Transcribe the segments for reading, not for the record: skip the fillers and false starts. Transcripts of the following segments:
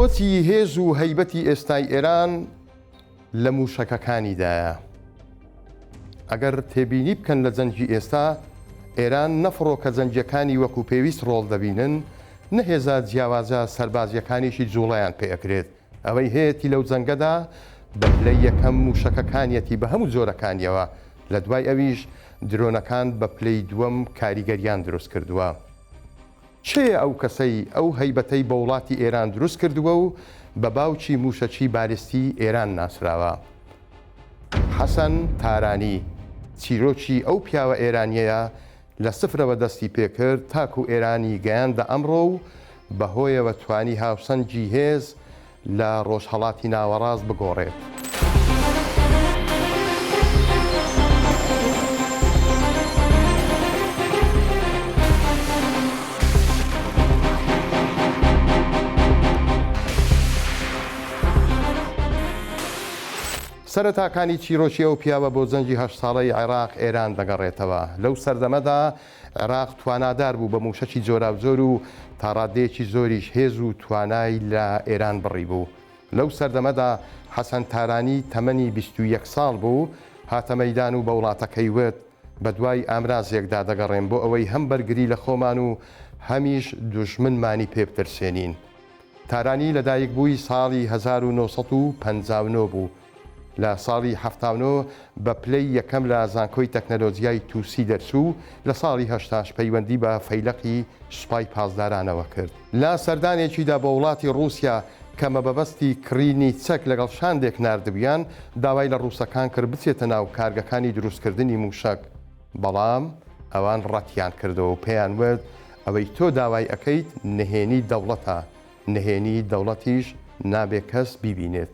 کۆچی هێز و هەیبەتی ئێستای ئێران لە موشەکەکانیدایە. ئەگەر تێبینی بکەن لە جەنگی ئێستا، ئێران نەفڕۆکە جەنگیەکانی وەکو پێویست ڕۆڵ دەبینن، نەهێزا جیاوازە سەربازیەکانیشی جوڵەیان پێ ئەکرێت. ئەوەی هەیەی لەو جەنگەدا بە پلەی یەکەم موشەکەکانیەتی بە هەموو جۆرەکانیەوە، لە دوای ئەویش درۆنەکان بە پلەی دووەم کاریگەریان دروست کردووە. چێ ئەو کەسەی ئەو هەیبەتەی بە وڵاتی ئێران دروست کردووە و بە باوکی موشەچی بالستی ئێران ناسراوە؟ حەسەن تارانی، چیرۆکی ئەو پیاوە ئێرانیەیە لە سفرەوە دەستی پێکرد تاکو ئێرانی گەیاندە ئەمڕۆ و بەهۆیەوە توانی هاوسەنگی هێز لە ڕۆژهەڵاتی ناوەڕاست بگۆڕێت. سەرەتاکانی چیرۆکی ئەو پیاوە بۆ جەنگی 8 ساڵەی عێراق ئێران دەگەڕێتەوە. لەو سەردەمەدا عێراق توانادار بوو بە موشەکی جۆراوجۆر و تاڕادەیەکی زۆریش هێز و توانای لە ئێران بڕی بوو. لەو سەردەمەدا حەسەن تارانی تەمەنی 21 ساڵ بوو، هاتە مەیدان و بە وڵاتەکەی وت بە دوای ئامرازێکدا دەگەڕێن بۆ ئەوەی هەم بەرگری لە خۆمان و هەمیش دوژمنمانی پێ بترسێنین. تارانی لەدایک بووی ساڵی 1959 بوو. لە ساڵی 79 بە پلەی یەکەم لە زانکۆی تەکنەلۆجیای تووسی دەرچوو، لە ساڵی 80 پەیوەندی بە فەیلقی سوپای پاسدارانەوە کرد. لە سەردانێکیدا بە وڵاتی ڕووسیا کە مەبەبەستی کڕینی چەک لەگەڵ شاندێک نردبیان، داوای لە ڕووسەکان کرد بچێتە ناو کارگەکانی دروستکردنی موشک، بەڵام ئەوان ڕەتیان کردەوە و پێیان وت ئەوەی تۆ داوای ئەەکەیت نهێنی دەوڵەتە، نهێنی دەوڵەتیش نابێ کەس بیبینێت.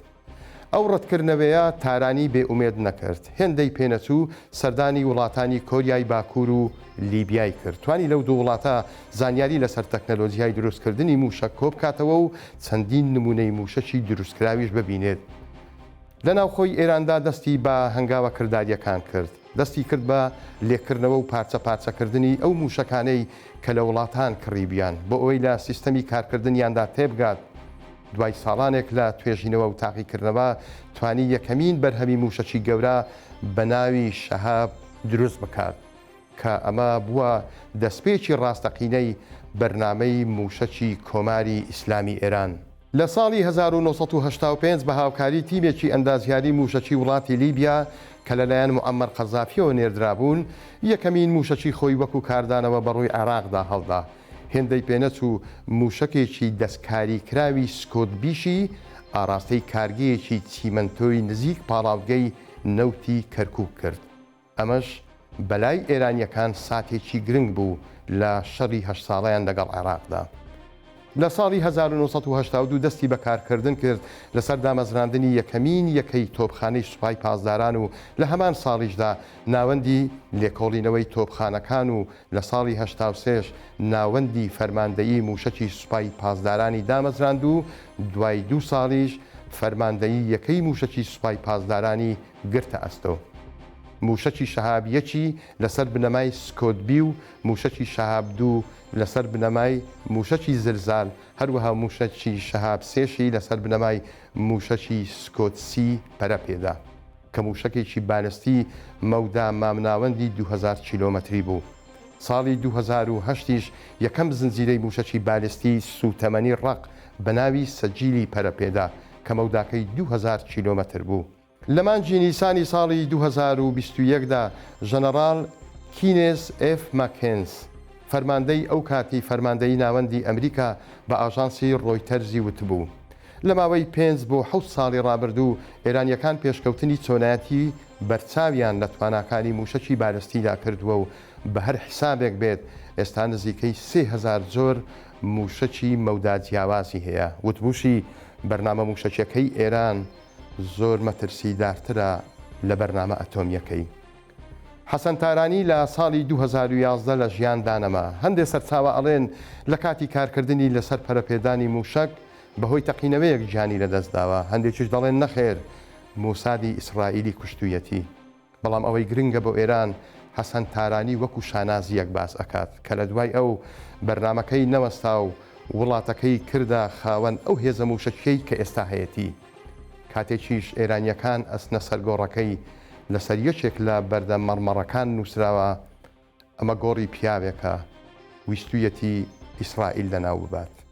ئەو ڕەتکردنەوەیە تارانی بێئومێد نەکرد، هێندەی پێنەچوو سەردانی وڵاتانی کۆریای باکوور و لیبیای کرد. توانی لەو دوو وڵاتە زانیاری لەسەر تەکنەلۆجیای دروستکردنی موشک کۆ بکاتەوە و چەندین نمونەی موشەکی دروستکراویش ببینێت. لە ناوخۆی ئێراندا دەستی بە هەنگاوە کرداریەکان کرد، دەستی کرد بە لێکردنەوە و پارچە پارچەکردنی ئەو موشەکانەی کە لە وڵاتان کڕیبیان بۆ ئەوەی لە سیستەمی کارکردنیاندا تێبگات. دوای ساڵانێک لە توێژینەوە و تاقیکردنەوە توانی یەکەمین بەرهەمی موشەکی گەورە بە ناوی شەهاب دروست بکات کە ئەمە بووە دەستپێکی ڕاستەقینەی بەرنامەی موشەکی کۆماری ئیسلامی ئێران. لە ساڵی 1985 بە هاوکاری تیمێکی ئەندازیاری موشەکی وڵاتی لیبیا کە لەلایەن موعەممەر قەزافیەوە نێردرابوون، یەکەمین موشەکی خۆی وەکو کاردانەوە بەڕووی عێراقدا هەڵدا. هێندەی پێنەچوو موشکێکی دەستکاری کراوی سکۆتبیشی ئاراستەی کارگەیەکی چیمەنتۆی نزیک پاڵاوگەی نەوتی کەرکووک کرد. ئەمەش بەلای ئێرانیەکان ساتێکی گرنگ بوو لە شەڕی 8 ساڵیان لەگەڵ عێراقدا. لە ساڵی 1982 دەستی بە کارکردن کرد لەسەر دامەزراندنی یەکەمین یەکەی تۆپخانەی سوپای پاسداران و لە هەمان ساڵیشدا ناوەندی لێکۆڵینەوەی تۆپخانەکان و لە ساڵی 83 ناوەندی فەرماندەیی موشەکی سوپای پاسدارانی دامەزراند و دوای 2 ساڵیش فەرماندەیی یەکەی موشەکی سوپای پاسدارانی گرتە ئەستۆ. موشەکی شەهاب یەکی لەسەر بنەمای سکۆتبی و موشەکی شەهاب دوو لەسەر بنەمای موشەکی زلزال، هەروەها موشەکی شەهاب سێشی لەسەر بنەمای موشەکی سکۆتسی پەرەپێدا کە موشەکێکی بالستی مەودا مامناوەندی 2000 کیلۆمەتری بوو. ساڵی 2008ش یەکەم زنجیرەی موشەکی بالستی سوتەمەنی ڕق بە ناوی سەجیلی پەرەپێدا کە مەوداکەی 2000 کیلۆمەتر بوو. لە مانجی نیسانی ساڵی 2021دا ژەنەڕاڵ کینێز ئف ماکێنز، فەرماندەی ئەو کاتی فەرماندەی ناوەندی ئەمریکا بە ئاژانسی ڕۆیتەرزی وتبوو لە ماوەی 5 بۆ 7 ساڵی ڕابردوو ئێرانیەکان پێشکەوتنی چۆنایەتی بەرچاویان لە تواناکانی موشەکی بالستیدا کردووە و بە هەر حسابێک بێت ئێستا نزیکەی 3000 جۆر موشەکی مەودا جیاوازی هەیە. وتبووشی بەرنامە موشەکیەکەی ئێران زۆر مەترسیدارترە لە بەرنامە ئەتۆمیەکەی. حەسەن تارانی لە ساڵی 2011 لە ژیان دانەما. هەندێک سەرچاوە ئەڵێن لە کاتی کارکردنی لەسەر پەرەپێدانی موشک بەهۆی تەقینەوەیەک گیانی لەدەستداوە. هەندێکیش دەڵێن نەخێر موسادی ئیسرائیلی کوشتوویەتی. بەڵام ئەوەی گرنگە بۆ ئێران حەسەن تارانی وەکو شانازیەک باس ئەکات کە لە دوای ئەو بەرنمەکەی نەوەستا و وڵاتەکەی کردە خاوەن ئەو هێزە موشەکەی کە ئێستا هەیەی. کاتێکیش ئێرانیەکان ئەسنە سەرگۆڕەکەی لەسەر یەکێک لە بەردە مەڕمەڕەکان نووسراوە، ئەمە گۆڕی پیاوێکە ویستویەتی ئیسرائیل لەناو ببات.